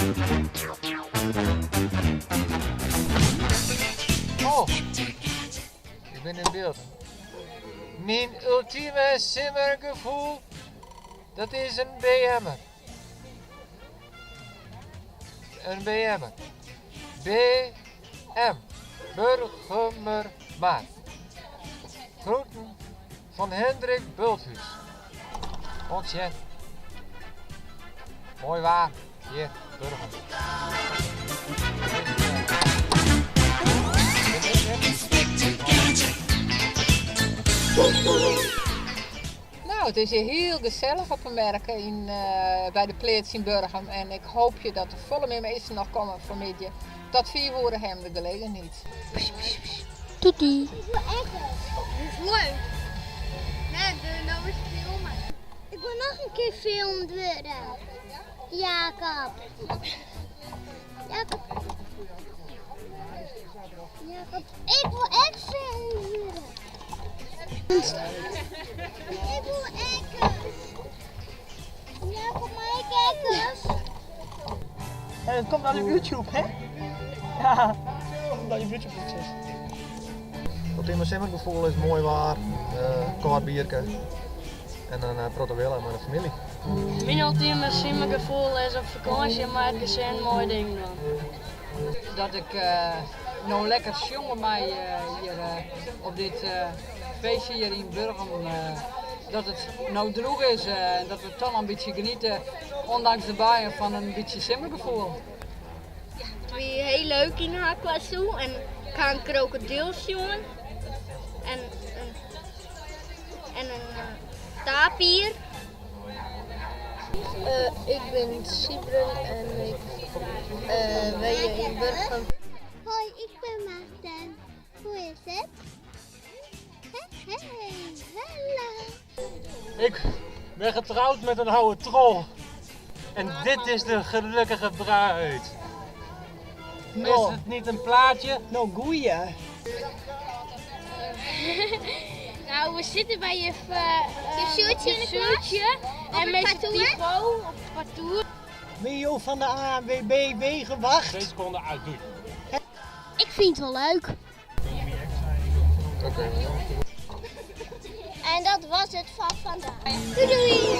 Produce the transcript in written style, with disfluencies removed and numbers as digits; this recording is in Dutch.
Oh, ik ben in beeld. Mijn ultieme simmergevoel, dat is een BM'er. Een BM'er. BM. Burgermaat. Groeten van Hendrik Bulthuis. Ontzettend. Mooi waar. Hier, Burger. Nou, het is hier heel gezellig op te merken bij de pleats in Burgum. En ik hoop je dat er volle meer mensen nog komen vanmiddag. Dat 4 uur hem de geleden niet. Tutu. Leuk. Nee, doe nou eens filmen. Ik wil nog een keer filmen worden. Jacob. Jacob. Jacob. Ik wil echt filmen worden. Ik wil echt. Jacob, mag ik kijken? En het komt naar de YouTube, hè? Ja, het komt naar je YouTube-proces. Het ultieme simmergevoel is mooi waar. Kort bierke. En een prototype met de familie. Mijn ultieme simmergevoel is op vakantie met het gezin mooi ding doen. Dat ik nou lekker jongen mij hier op dit feestje hier in Burgum. Dat het nou droeg is en dat we toch een beetje genieten, ondanks de buien, van een beetje simmergevoel. Het was heel leuk in Hakwas toe en ik ga een krokodil jongen. En een tapir. Ik ben Sibren en ik woon in Burgum. Hoi, ik ben Maarten. Hoe is het? Hey, hallo. Ik ben getrouwd met een oude troll. En dit is de gelukkige bruid. Is het niet een plaatje? Nou, goeie. Nou, we zitten bij je zuurtje en met je Tigo op parcours. Ben je van de ANWB gewacht? 2 seconden uit, doei. Ik vind het wel leuk. Oké. En dat was het van vandaag. Doei doei!